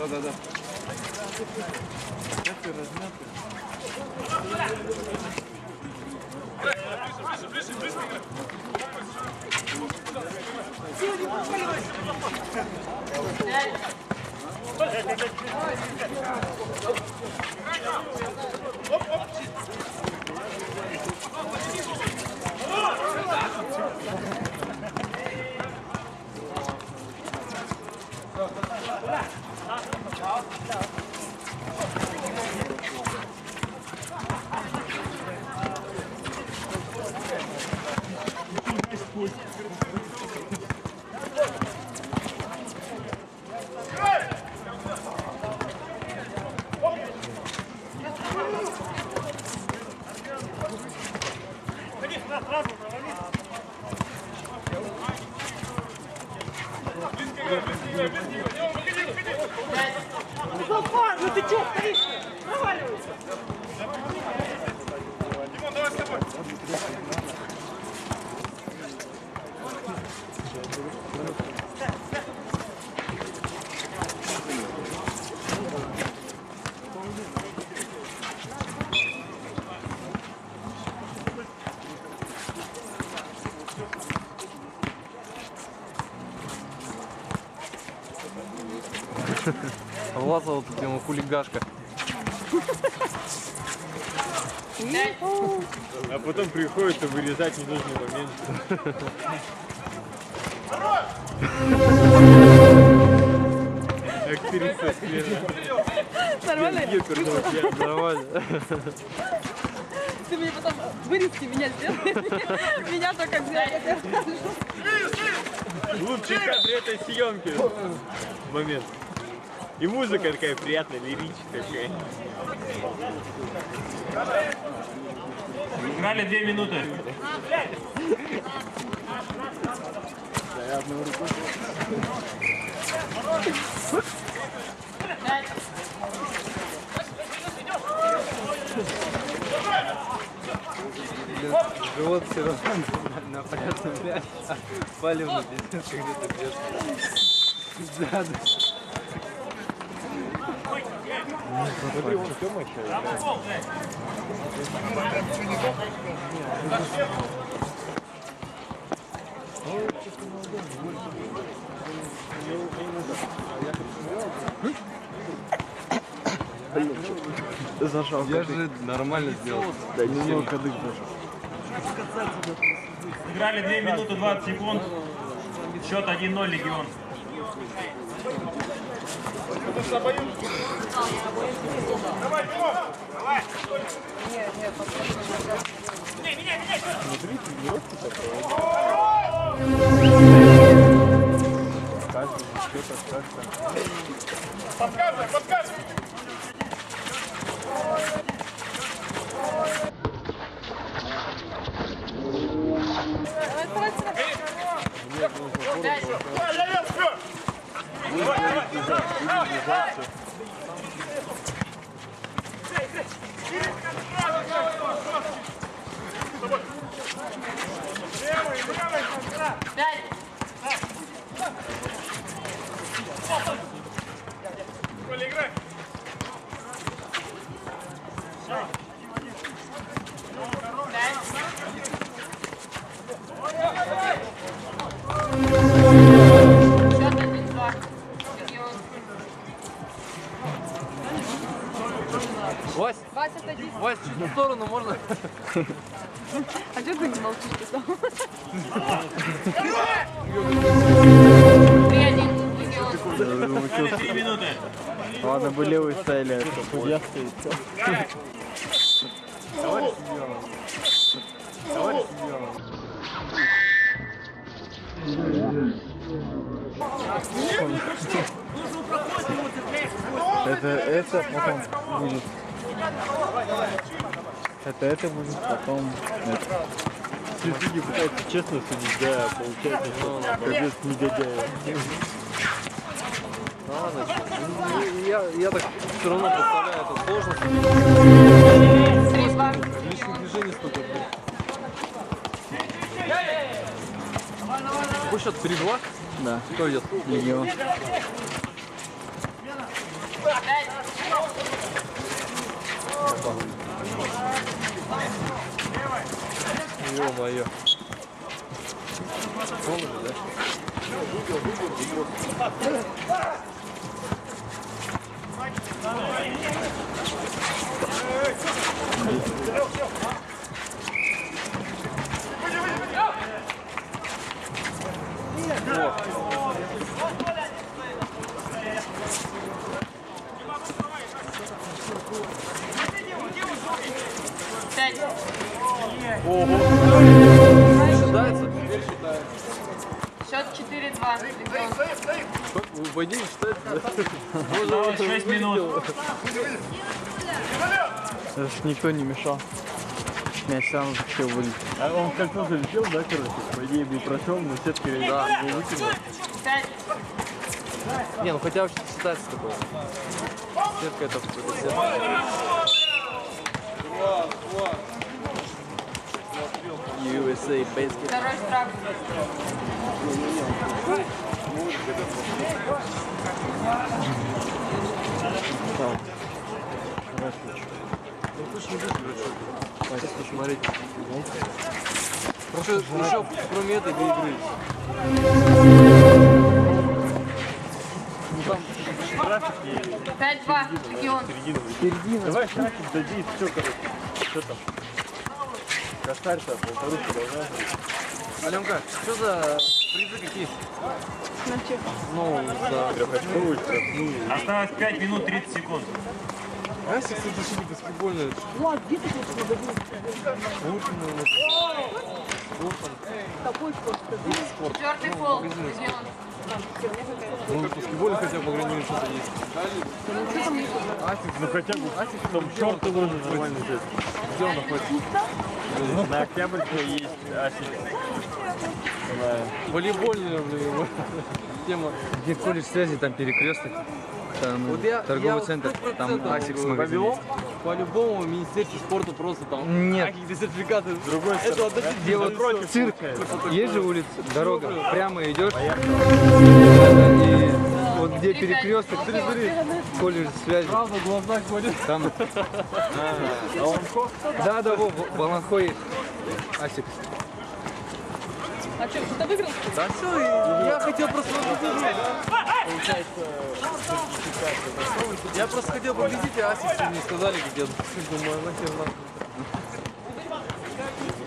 Да. Как ты размятый? Ближе. Ну ты чё стоишь? Проваливайся! Димон, давай с тобой! Влазала тут ему хулигашка. А потом приходится вырезать ненужный момент. Актриса свежая. Нормально? Нормально. Ты мне потом вырезки меня сделай. Меня только взяли. Лучший кадр этой съемки. Момент. И музыка такая приятная, лирическая. Играли 2 минуты. Живот все равно на порядном мясе, а палим на пиздец, когда ты бьешь. Да. Смотри, он все мощь. Зашел. Я же нормально сделал. Да, немного кадык зашел. Играли 2 минуты 20 секунд. Счет 1-0 Легион. Давай, Димон! Давай! Смотри, тренировки такое. Каждый, что-то, как-то. Подсказывай! Вась, Вася, садись. Вась, чуть в сторону можно? А что ты не молчишь потом? 3 минуты. Ладно, бы левый ставили, а судья стоит. Товарищ Это потом будет. Это будет потом. Все судьи пытаются честно судить, да, получается, что капец негодяи. Я так все равно представляю, это сложно. 3-2. Лишних движений столько, блин. Какой счет? 3-2? Да. Кто идет? Легион. Ё-моё. Помнишь, да? Пять. Считается? Теперь считается. Счет 4-2. Регион. Войди и считается. Осталось 6 минут. Это ж никто не мешал. Мяч сам захотел вылететь. А он в кольцо залетел, да, короче? По идее бы прошел, но сетка его выкинула. 5. Не, ну хотя бы считается такое. Сетка это какой-то сетка. USA basket. Второй штраф. Смотрите. Еще кроме этой игры. 5-2. Регион. Давай шарик дади и все, короче. Что там? Косарь-то полторушка должна быть. Аленка, что за призы какие? Ну, за Трехочковую, штрафную. Осталось 5 минут 30 секунд. Асик, кстати, защитник баскетбольный. Четвертый фол. Регион. Ну, баскетбольный хотя бы, по крайней мере, что-то есть. Ну хотя бы там шорты можно нормально взять. Где он находится? На Октябрьской есть Асик. Волейбольная, блин, тема. Где колледж связи, там перекресток, там Вот я торговый центр, там Асикс магазин. есть. По-любому в Министерстве спорта просто там Нет. какие-то сертификаты. Другой Это вот Где вот цирк, есть же улица, дорога, прямо идешь, и вот где перекресток, колледж связи, правда глаза ходят. там, да, Волонхо есть, Асикс. А что, кто выиграл? Да все, я хотел просто я просто хотел победить, а Асиксы мне сказали, как я думаю, нахер надо.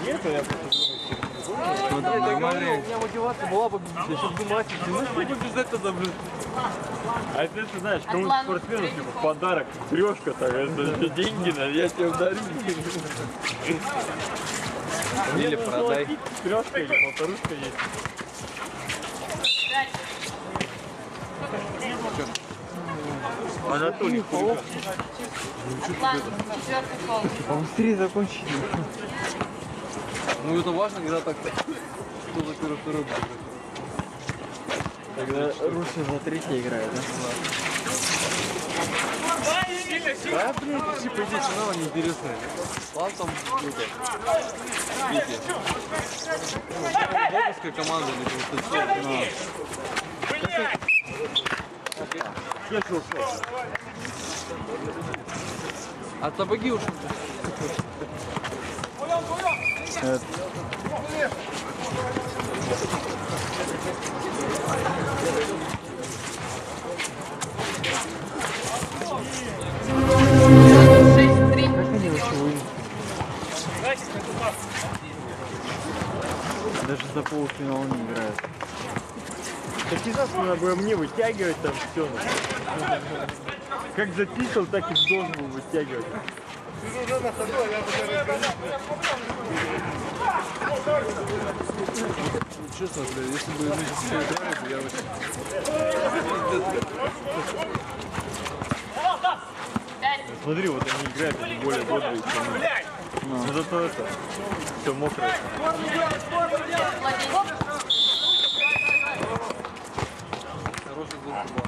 Нет, я Ну, там У нормально. меня мотивация была победить, я сейчас думаю, Асиксы, ну что побеждать тогда, блин? А если ты знаешь, кому-то Атлант, спортсмену третий типа, фол. подарок, трешка, так, это деньги, я тебе ударю. Или продай. Трешка или полторушка есть. 5. Анатолий Хулиган. Атлант. Четвертый фол. Побыстрее закончить. Ну это важно, когда так, кто за первый бежит. Тогда Руся за третье играет, да? Да, блин, типа эти финалы неинтересные. Ладно, там это. Видите. Бобовская команда или а табаги ушли. Даже за полуфинал не играет. Так не надо было мне вытягивать там все. Как записал, так и должен был вытягивать. Честно, бля, если бы мы сейчас все играли, то я вообще... Смотри, вот они играют, они более бодрые, чем мы. Но зато это все мокрое. Хороший звук был.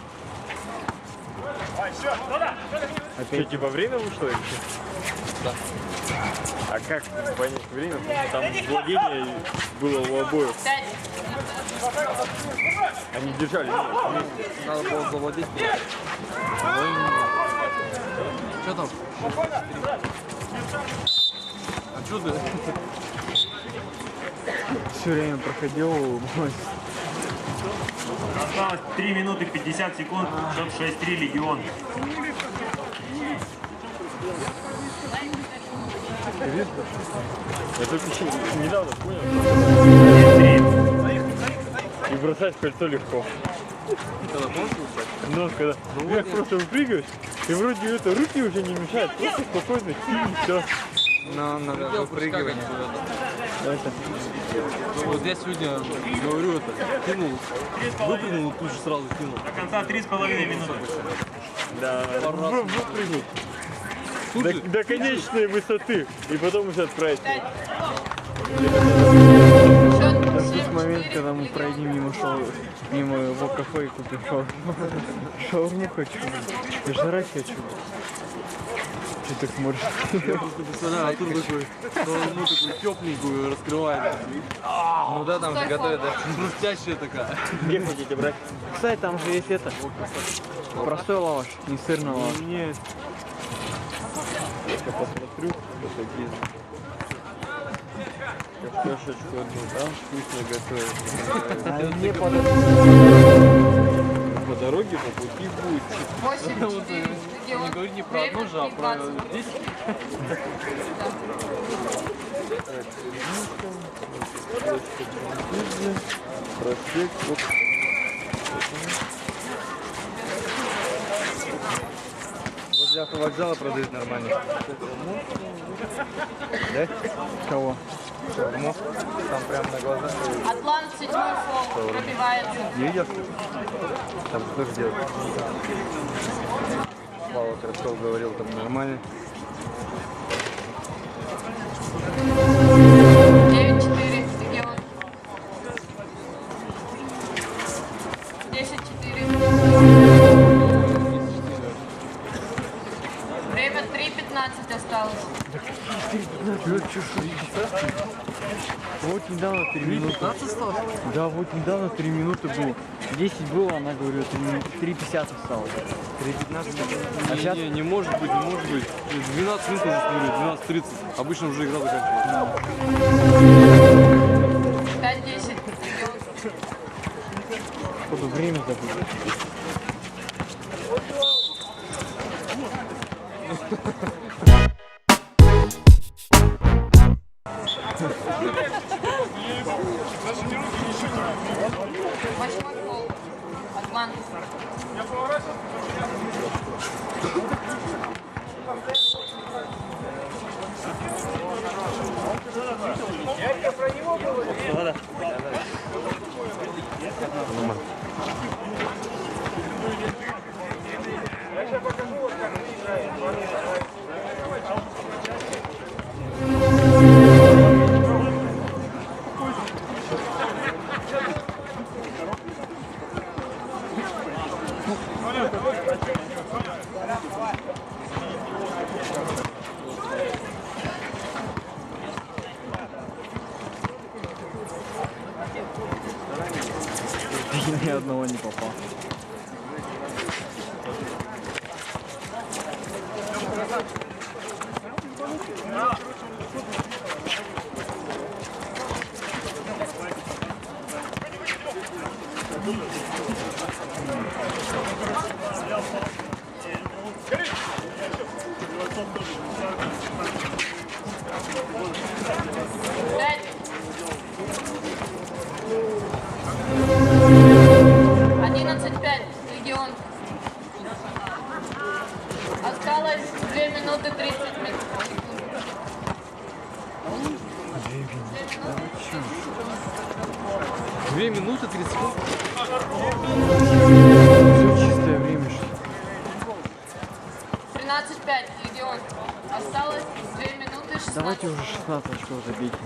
Что, типа время вышло или что? Да. А как понять время? Там владение было у обоих. 5. Они держали. Надо было заводить. Что там? А что ты? Все время проходил, улыбалась. Осталось 3 минуты 50 секунд. Счет 6-3 Легион. Я только еще недавно понял. И бросать кольцо легко. Когда помнишь? Но когда вверх просто выпрыгиваешь, и вроде это руки уже не мешают, просто спокойно кинь, все. Но надо выпрыгивать. Вот я сегодня говорю это, кинул, выпрыгнул, тут же сразу кинул. До конца 3,5 минуты. Да, выпрыгнуть. До конечной высоты, и потом уже отправить. Счет Момент, 7-4 когда мы Легион. пройдем мимо его кафе и купим шаурму хочу, и жрать хочу. Че так смотришь? Представляю, Артур такой, шаурму такую тепленькую раскрывает. Ну да, там же готовят, да, хрустящая такая. Где хотите брать? Кстати, там же есть это. Простой лаваш, не сырный лаваш. Нет. Я посмотрю, что такие. Картошечку одну, там вкусно готовят. А мне по дороге, по пути будет. 8-4 Легион. Не говори не про одну же, а про 10. Проспект, вот. Возле автовокзала продают нормально. Да? Кого? Шаурму. Там прямо на глазах. Атлант 7-й фол пробивается. Видел? Там тоже делают. Слава Красков говорил, там нормально. 9-4 Легион. 10-4. Время 3:15 осталось. Вот недавно 3 минуты. Да, вот недавно 3 минуты было. 10 было, она говорит, 3:50 осталось. 3:15. А сейчас? Не может быть, не может быть. 12 минут уже смотрю, 12:30. Обычно уже игра заканчивается. 5-10 Легион. Походу время забыл. Восьмой фол. Атлант. Ни одного не попал. Пять. 11-5 Легион. Осталось 2 минуты 30 секунд. 2 минуты 30 секунд. Все чистое время, что ли? 13-5 Легион. Осталось 2 минуты 16. Давайте уже 16 очков забейте.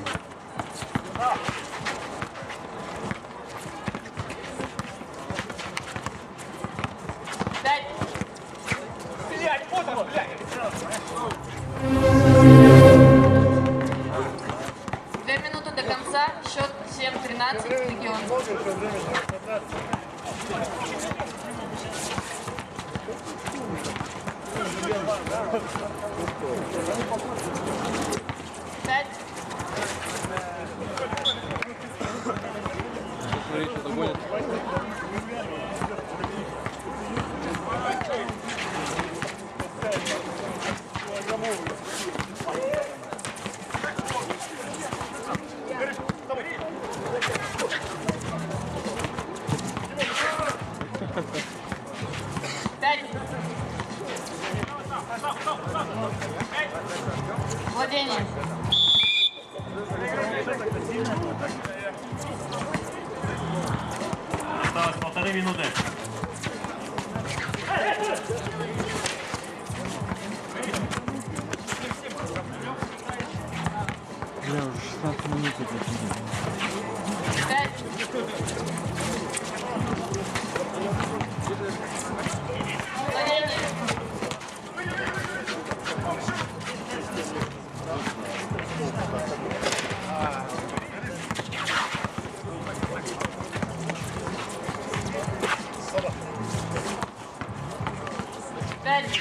Пять. Блядь, вот оно, блядь! 2 минуты до конца. Счет 7-13 Легион. Пять. Смотри, что догонит. Пять. Владение. Осталось 1,5 минуты. Бля, уже 16 минут это. Пять. Владение. Пять.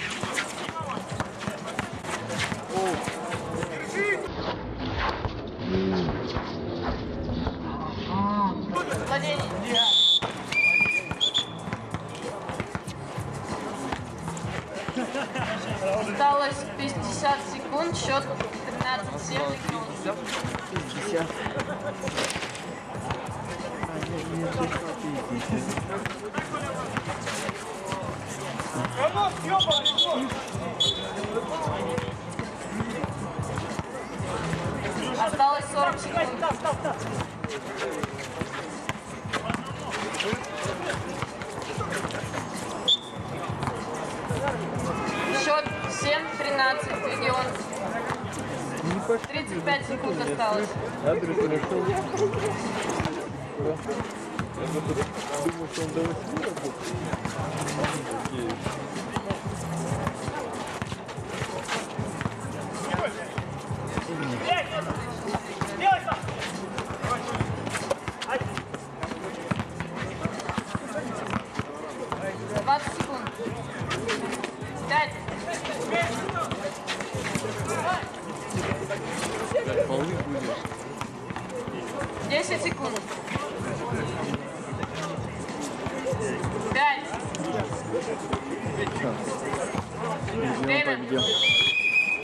Владение. Осталось 50 секунд, счет 13-7. 50. Роман, ёбаный, Осталось 40 секунд. Счет 7-13, регион. 35 секунд осталось. Адрес нашел. Думаю, что он до 8 работает. делай сам. 20 секунд. 5. Полы будешь. 10 секунд. 5. Время.